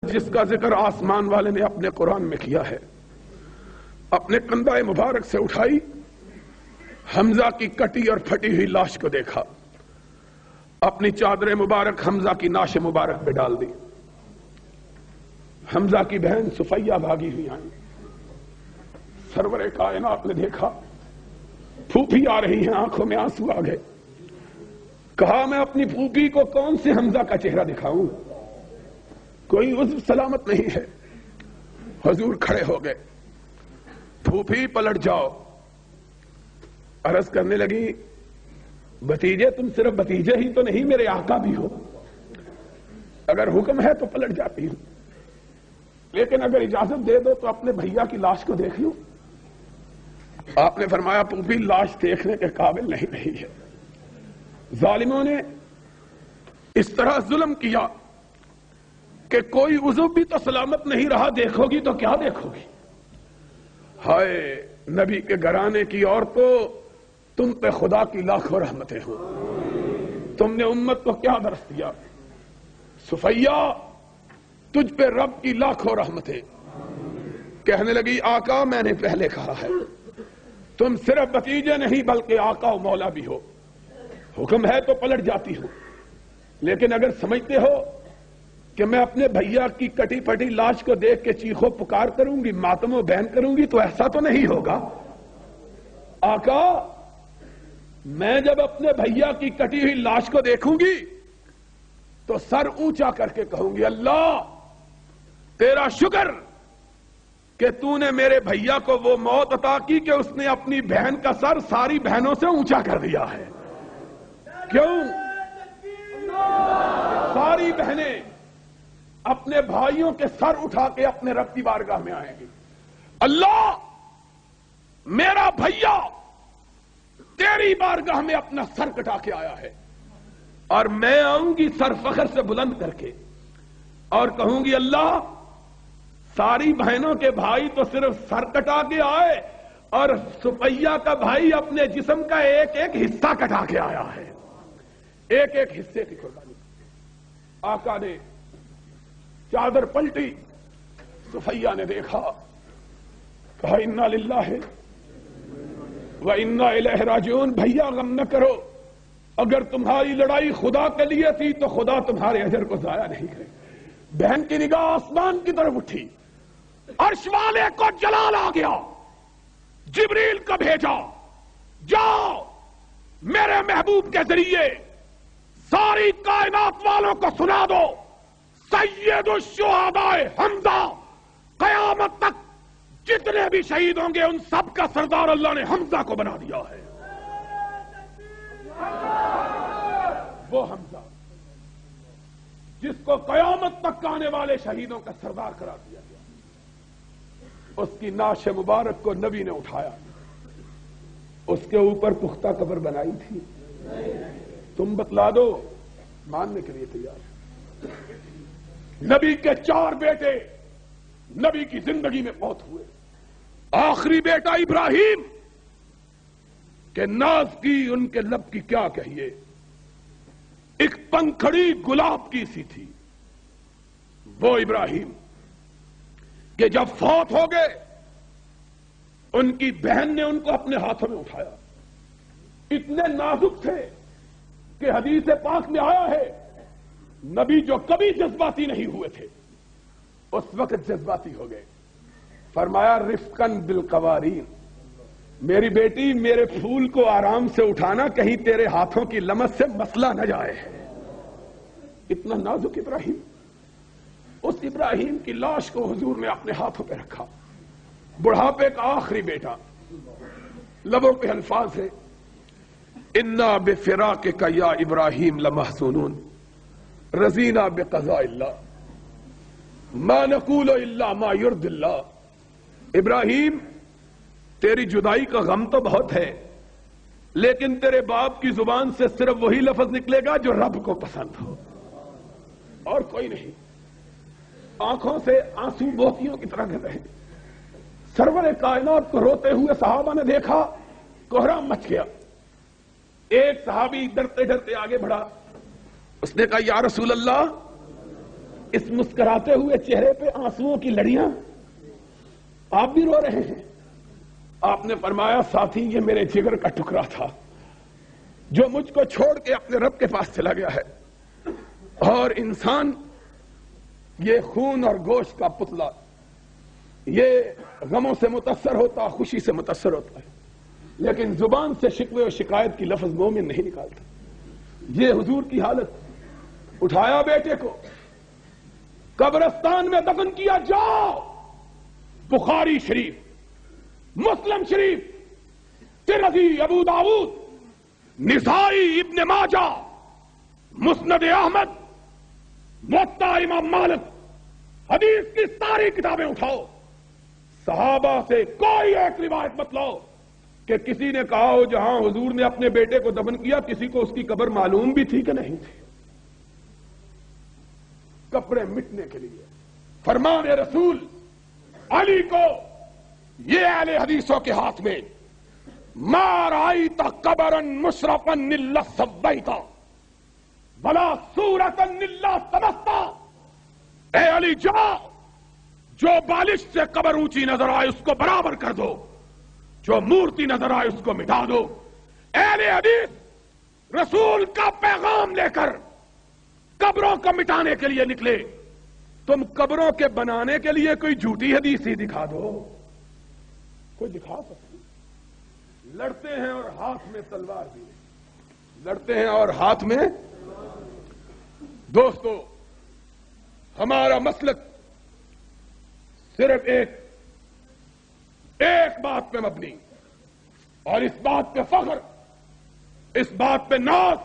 جس کا ذکر آسمان والے نے اپنے قرآن میں کیا ہے، اپنے کندھے مبارک سے اٹھائی، حمزہ کی کٹی اور پھٹی ہوئی لاش کو دیکھا، اپنی چادر مبارک حمزہ کی ناش مبارک پہ ڈال دی۔ حمزہ کی بہن صفیہ بھاگی ہوئی آئی، سرور کائنات نے دیکھا پھوپھی آ رہی ہیں، آنکھوں میں آنسو آ گئے۔ کہا میں اپنی پھوپھی کو کون سے حمزہ کا چہرہ دکھاؤں، کوئی عذر سلامت نہیں ہے۔ حضور کھڑے ہو گئے، پھوپھی پلٹ جاؤ۔ عرض کرنے لگی بھتیجے تم صرف بھتیجے ہی تو نہیں، میرے آقا بھی ہو، اگر حکم ہے تو پلٹ جاتی ہوں، لیکن اگر اجازت دے دو تو اپنے بھیا کی لاش کو دیکھ لوں۔ آپ نے فرمایا پھوپھی لاش دیکھنے کے قابل نہیں رہی ہے۔ ظالموں نے اس طرح ظلم کیا کہ کوئی عضو بھی تو سلامت نہیں رہا، دیکھو گی تو کیا دیکھو گی؟ ہائے نبی کے گھرانے کی عورتوں، تم پہ خدا کی لاکھوں رحمتیں ہوں، تم نے امت کو کیا درس دیا۔ صفیہ تجھ پہ رب کی لاکھوں رحمتیں۔ کہنے لگی آقا میں نے پہلے کہا ہے تم صرف بھتیجے نہیں بلکہ آقا و مولا بھی ہو، حکم ہے تو پلٹ جاتی ہو، لیکن اگر سمجھتے ہو کہ میں اپنے بھیا کی کٹی پٹی لاش کو دیکھ کے چیخو پکار کروں گی، ماتم و بہن کروں گی، تو ایسا تو نہیں ہوگا۔ آقا میں جب اپنے بھیا کی کٹی ہوئی لاش کو دیکھوں گی تو سر اونچا کر کے کہوں گی اللہ تیرا شکر کہ تو نے میرے بھیا کو وہ موت عطا کی کہ اس نے اپنی بہن کا سر ساری بہنوں سے اونچا کر دیا ہے۔ کیوں؟ ساری بہنیں اپنے بھائیوں کے سر اٹھا کے اپنے رب کی بارگاہ میں آئیں گی، اللہ میرا بھیا تیری بارگاہ میں اپنا سر کٹا کے آیا ہے، اور میں آؤں گی سر فخر سے بلند کر کے اور کہوں گی اللہ ساری بہنوں کے بھائی تو صرف سر کٹا کے آئے اور صفیہ کا بھائی اپنے جسم کا ایک ایک حصہ کٹا کے آیا ہے، ایک ایک حصے کی قربانی۔ آقا نے چادر پلٹی، صفیہ نے دیکھا، کہا انا للہ و انا الیہ راجعون۔ بھیا غم نہ کرو، اگر تمہاری لڑائی خدا کے لیے تھی تو خدا تمہارے اجر کو ضائع نہیں کرے۔ بہن کی نگاہ آسمان کی طرف اٹھی، عرش والے کو جلال آ گیا، جبریل کو بھیجا، جاؤ میرے محبوب کے ذریعے ساری کائنات والوں کو سنا دو سید الشہداء حمزہ، قیامت تک جتنے بھی شہید ہوں گے ان سب کا سردار اللہ نے حمزہ کو بنا دیا ہے۔ وہ حمزہ جس کو قیامت تک آنے والے شہیدوں کا سردار قرار دیا گیا، اس کی ناش مبارک کو نبی نے اٹھایا، اس کے اوپر پختہ قبر بنائی تھی۔ تم بتلا دو، ماننے کے لیے تیار ہے۔ نبی کے 4 بیٹے نبی کی زندگی میں فوت ہوئے، آخری بیٹا ابراہیم کہ ناز کی ان کے لب کی کیا کہیے، ایک پنکھڑی گلاب کی سی تھی وہ ابراہیم کہ جب فوت ہو گئے ان کی بہن نے ان کو اپنے ہاتھوں میں اٹھایا، اتنے نازک تھے کہ حدیث پاک میں آیا ہے نبی جو کبھی جذباتی نہیں ہوئے تھے اس وقت جذباتی ہو گئے۔ فرمایا رفقاً بالقوارین، میری بیٹی میرے پھول کو آرام سے اٹھانا، کہیں تیرے ہاتھوں کی لمس سے مسئلہ نہ جائے۔ اتنا نازک ابراہیم، اس ابراہیم کی لاش کو حضور نے اپنے ہاتھوں پہ رکھا، بڑھاپے کا آخری بیٹا، لبوں پہ الفاظ ہے انا بفراقک یا ابراہیم لمحزونون رضینا بقضاء اللہ ما نقول الا ما یرضی اللہ۔ ابراہیم تیری جدائی کا غم تو بہت ہے، لیکن تیرے باپ کی زبان سے صرف وہی لفظ نکلے گا جو رب کو پسند ہو، اور کوئی نہیں۔ آنکھوں سے آنسو موتیوں کی طرح گر رہے، سرور کائنات کو روتے ہوئے صحابہ نے دیکھا، کوہرام مچ گیا۔ ایک صحابی ڈرتے ڈرتے آگے بڑھا، اس نے کہا یا رسول اللہ اس مسکراتے ہوئے چہرے پہ آنسوؤں کی لڑیاں، آپ بھی رو رہے ہیں۔ آپ نے فرمایا ساتھی یہ میرے جگر کا ٹکڑا تھا جو مجھ کو چھوڑ کے اپنے رب کے پاس چلا گیا ہے، اور انسان یہ خون اور گوشت کا پتلا یہ غموں سے متاثر ہوتا، خوشی سے متاثر ہوتا ہے، لیکن زبان سے شکوے اور شکایت کی لفظ مومن نہیں نکالتا۔ یہ حضور کی حالت، اٹھایا بیٹے کو قبرستان میں دفن کیا، جاؤ بخاری شریف، مسلم شریف، ترمذی، ابو داؤد، نسائی، ابن ماجہ، مسند احمد، موطا امام مالک، حدیث کی ساری کتابیں اٹھاؤ، صحابہ سے کوئی ایک روایت مت لاؤ کہ کسی نے کہا ہو جہاں حضور نے اپنے بیٹے کو دفن کیا کسی کو اس کی قبر معلوم بھی تھی کہ نہیں تھی۔ کپڑے مٹنے کے لیے فرمان رسول علی کو یہ اہل حدیثوں کے ہاتھ میں، ما رأیت قبرا مشرفا الا سویتا ولا صورتا الا طمستا۔ اے علی جاؤ، جو بالش سے قبر اونچی نظر آئے اس کو برابر کر دو، جو مورتی نظر آئے اس کو مٹا دو۔ اہل حدیث رسول کا پیغام لے کر قبروں کو مٹانے کے لیے نکلے، تم قبروں کے بنانے کے لیے کوئی جھوٹی حدیث ہی دکھا دو، کوئی دکھا سکتے؟ لڑتے ہیں اور ہاتھ میں تلوار بھی ہے، لڑتے ہیں اور ہاتھ میں۔ دوستو، ہمارا مسلک صرف ایک بات پہ مبنی، اور اس بات پہ فخر، اس بات پہ ناز،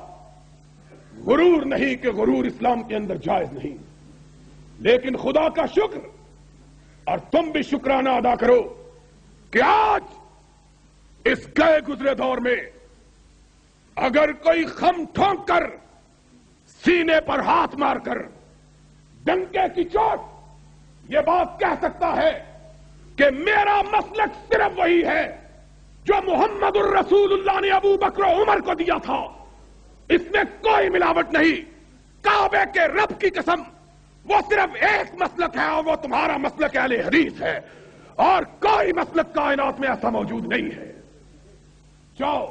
غرور نہیں کہ غرور اسلام کے اندر جائز نہیں، لیکن خدا کا شکر، اور تم بھی شکرانہ ادا کرو کہ آج اس گئے گزرے دور میں اگر کوئی خم ٹھونک کر، سینے پر ہاتھ مار کر، ڈنکے کی چوٹ یہ بات کہہ سکتا ہے کہ میرا مسلک صرف وہی ہے جو محمد الرسول اللہ نے ابو بکر و عمر کو دیا تھا، اس میں کوئی ملاوٹ نہیں، کعبے کے رب کی قسم وہ صرف ایک مسلک ہے اور وہ تمہارا مسلک اہل حدیث ہے، اور کوئی مسلک کائنات میں ایسا موجود نہیں ہے۔ جاؤ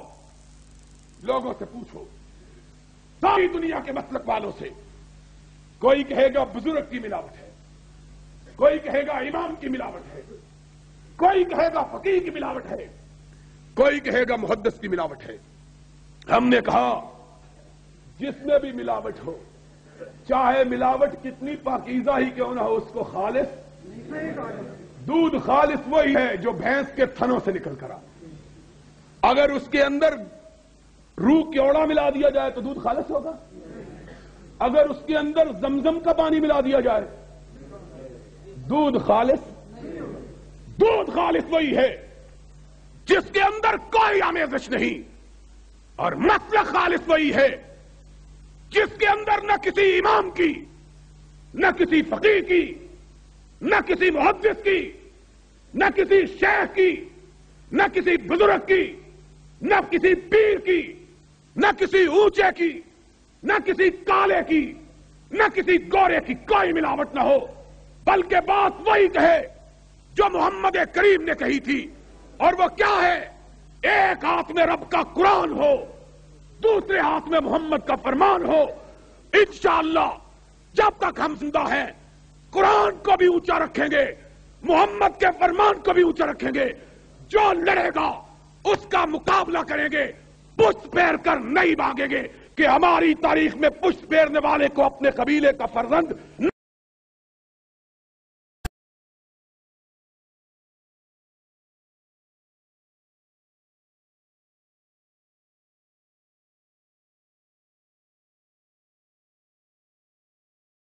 لوگوں سے پوچھو، ساری دنیا کے مسلک والوں سے، کوئی کہے گا بزرگ کی ملاوٹ ہے، کوئی کہے گا امام کی ملاوٹ ہے، کوئی کہے گا فقیہ کی ملاوٹ ہے، کوئی کہے گا محدث کی ملاوٹ ہے۔ ہم نے کہا جس میں بھی ملاوٹ ہو، چاہے ملاوٹ کتنی پاکیزہ ہی کیوں نہ ہو، اس کو خالص، دودھ خالص وہی ہے جو بھینس کے تھنوں سے نکل کر آتا۔ اگر اس کے اندر روح کیوڑا ملا دیا جائے تو دودھ خالص ہوگا؟ اگر اس کے اندر زمزم کا پانی ملا دیا جائے دودھ خالص؟ دودھ خالص وہی ہے جس کے اندر کوئی آمیزش نہیں، اور مسلک خالص وہی ہے جس کے اندر نہ کسی امام کی، نہ کسی فقیہ کی، نہ کسی محدث کی، نہ کسی شیخ کی، نہ کسی بزرگ کی، نہ کسی پیر کی، نہ کسی اونچے کی، نہ کسی کالے کی، نہ کسی گورے کی کوئی ملاوٹ نہ ہو، بلکہ بات وہی کہے جو محمد کریم نے کہی تھی، اور وہ کیا ہے؟ ایک ہاتھ میں رب کا قرآن ہو، دوسرے ہاتھ میں محمد کا فرمان ہو۔ انشاءاللہ جب تک ہم زندہ ہیں قرآن کو بھی اونچا رکھیں گے، محمد کے فرمان کو بھی اونچا رکھیں گے، جو لڑے گا اس کا مقابلہ کریں گے، پشت پھیر کر نہیں بھاگیں گے کہ ہماری تاریخ میں پشت پھیرنے والے کو اپنے قبیلے کا فرزند